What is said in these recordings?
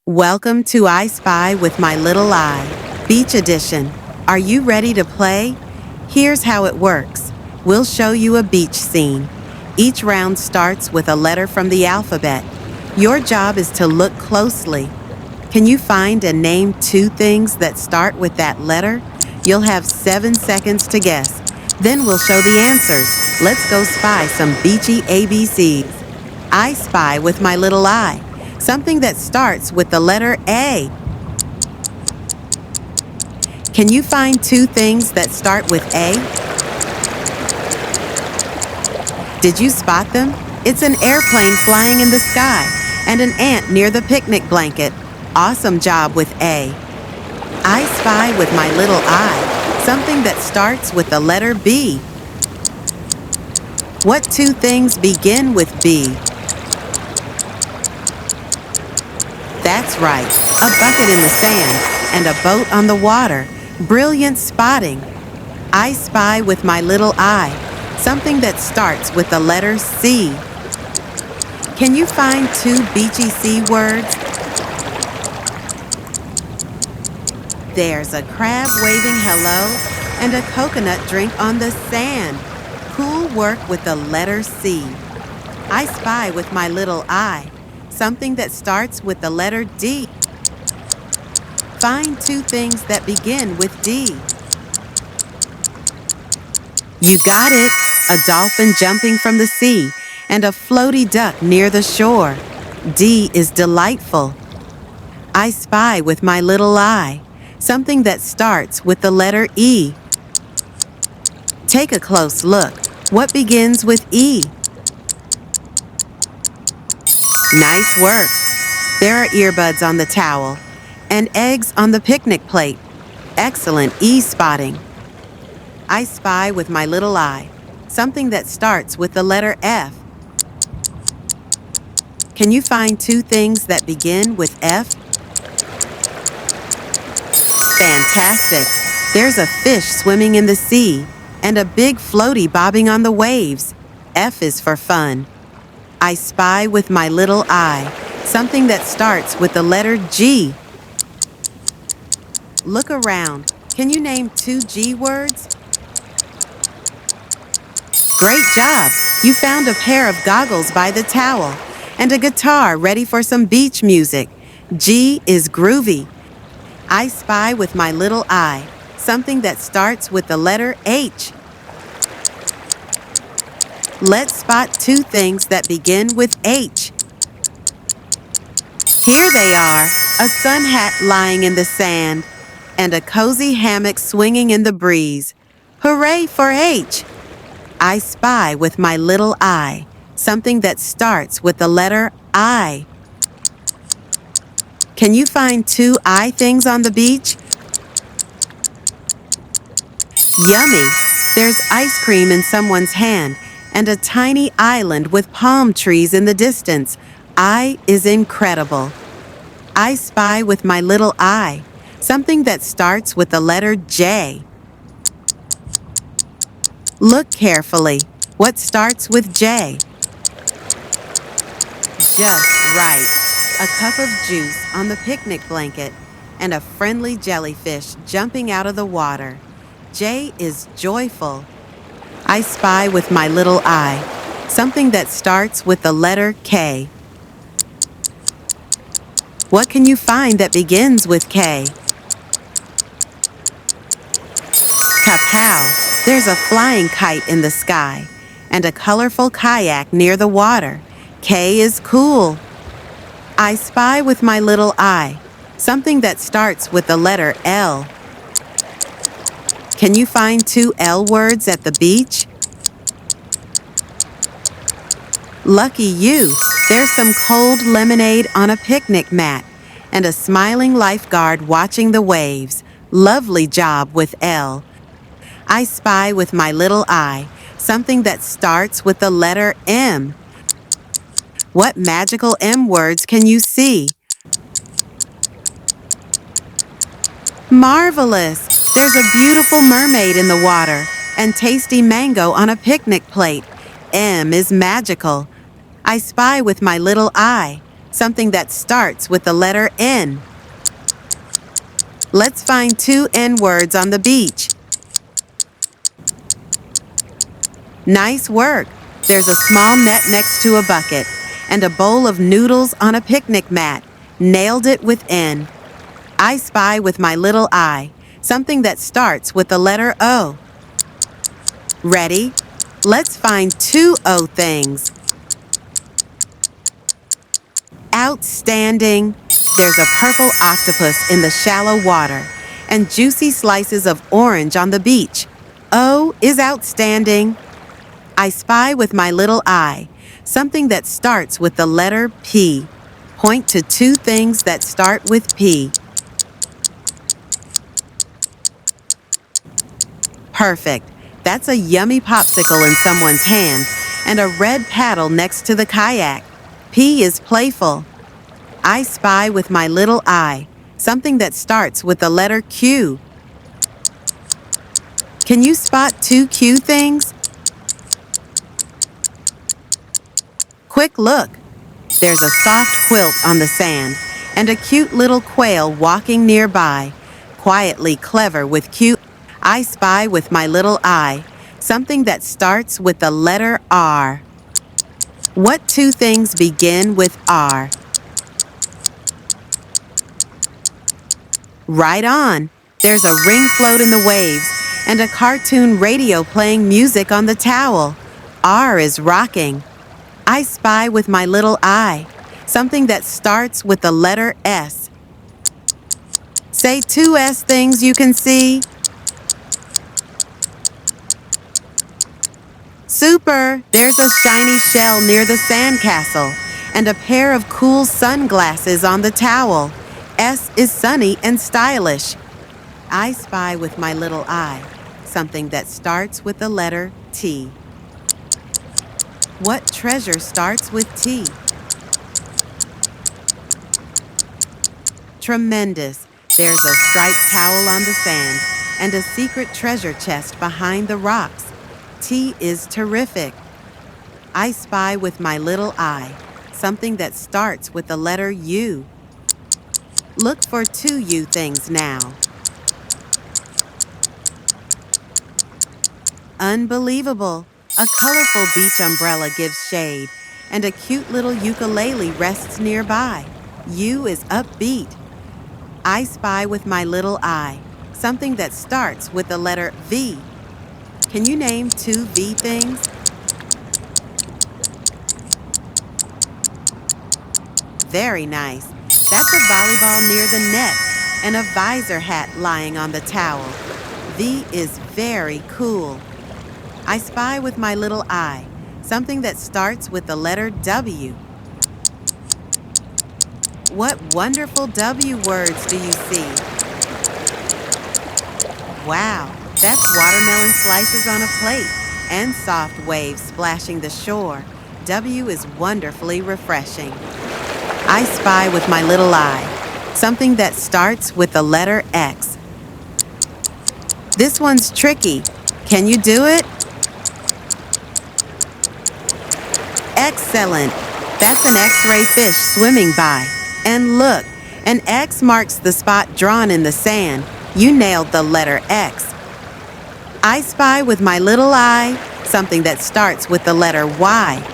Welcome to I Spy with My Little Eye, Beach Edition. Are you ready to play? Here's how it works. We'll show you a beach scene. Each round starts with a letter from the alphabet. Your job is to look closely. Can you find and name two things that start with that letter? You'll have 7 seconds to guess. Then we'll show the answers. Let's go spy some beachy ABCs. I spy with my little eye. Something that starts with the letter A. Can you find two things that start with A? Did you spot them? It's an airplane flying in the sky and an ant near the picnic blanket. Awesome job with A. I spy with my little eye. Something that starts with the letter B. What two things begin with B? That's right, a bucket in the sand and a boat on the water. Brilliant spotting. I spy with my little eye. Something that starts with the letter C. Can you find two beachy C words? There's a crab waving hello and a coconut drink on the sand. Cool work with the letter C. I spy with my little eye. Something that starts with the letter D. Find two things that begin with D. You got it! A dolphin jumping from the sea and a floaty duck near the shore. D is delightful. I spy with my little eye. Something that starts with the letter E. Take a close look. What begins with E? Nice work. There are earbuds on the towel and eggs on the picnic plate. Excellent E-spotting. I spy with my little eye. Something that starts with the letter F. Can you find two things that begin with F? Fantastic. There's a fish swimming in the sea and a big floaty bobbing on the waves. F is for fun. I spy with my little eye. Something that starts with the letter G. Look around. Can you name two G words? Great job! You found a pair of goggles by the towel and a guitar ready for some beach music. G is groovy. I spy with my little eye. Something that starts with the letter H. Let's spot two things that begin with H. Here they are, a sun hat lying in the sand and a cozy hammock swinging in the breeze. Hooray for H! I spy with my little eye. Something that starts with the letter I. Can you find two I things on the beach? Yummy! There's ice cream in someone's hand and a tiny island with palm trees in the distance. I is incredible. I spy with my little eye. Something that starts with the letter J. Look carefully. What starts with J? Just right. A cup of juice on the picnic blanket and a friendly jellyfish jumping out of the water. J is joyful. I spy with my little eye. Something that starts with the letter K. What can you find that begins with K? Kapow! There's a flying kite in the sky and a colorful kayak near the water. K is cool. I spy with my little eye. Something that starts with the letter L. Can you find two L words at the beach? Lucky you! There's some cold lemonade on a picnic mat and a smiling lifeguard watching the waves. Lovely job with L. I spy with my little eye. Something that starts with the letter M. What magical M words can you see? Marvelous! There's a beautiful mermaid in the water and tasty mango on a picnic plate. M is magical. I spy with my little eye. something that starts with the letter N. Let's find two N words on the beach. Nice work! There's a small net next to a bucket and a bowl of noodles on a picnic mat. Nailed it with N. I spy with my little eye something that starts with the letter O. Ready? Let's find two O things. Outstanding! There's a purple octopus in the shallow water and juicy slices of orange on the beach. O is outstanding. I spy with my little eye something that starts with the letter P. Point to two things that start with P. Perfect. That's a yummy popsicle in someone's hand and a red paddle next to the kayak. P is playful. I spy with my little eye something that starts with the letter Q. Can you spot two Q things? Quick look. There's a soft quilt on the sand and a cute little quail walking nearby. Quietly clever with Q. I spy with my little eye something that starts with the letter R. What two things begin with R? Right on. There's a ring float in the waves and a cartoon radio playing music on the towel. R is rocking. I spy with my little eye something that starts with the letter S. Say two S things you can see. Super! There's a shiny shell near the sandcastle and a pair of cool sunglasses on the towel. S is sunny and stylish. I spy with my little eye something that starts with the letter T. What treasure starts with T? Tremendous! There's a striped towel on the sand and a secret treasure chest behind the rocks. T is terrific. I spy with my little eye something that starts with the letter U. Look for two U things now. Unbelievable! A colorful beach umbrella gives shade, and a cute little ukulele rests nearby. U is upbeat. I spy with my little eye something that starts with the letter V. Can you name two V things? Very nice. That's a volleyball near the net and a visor hat lying on the towel. V is very cool. I spy with my little eye something that starts with the letter W. What wonderful W words do you see? Wow, that's watermelon slices on a plate and soft waves splashing the shore. W is wonderfully refreshing. I spy with my little eye something that starts with the letter X. This one's tricky. Can you do it? Excellent! That's an X-ray fish swimming by. And look, an X marks the spot drawn in the sand. You nailed the letter X. I spy with my little eye something that starts with the letter Y.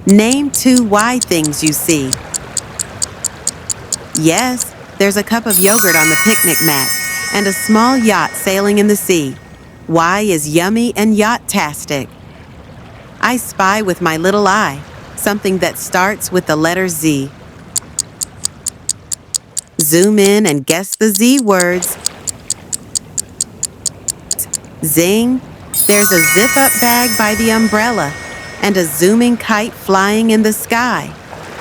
Name two Y things you see. Yes, there's a cup of yogurt on the picnic mat and a small yacht sailing in the sea. Y is yummy and yacht-tastic. I spy with my little eye something that starts with the letter Z. Zoom in and guess the Z words. Zing! There's a zip-up bag by the umbrella and a zooming kite flying in the sky.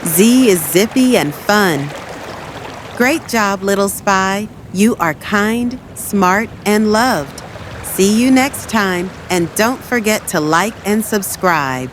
Z is zippy and fun. Great job, little spy. You are kind, smart, and loved. See you next time, and don't forget to like and subscribe.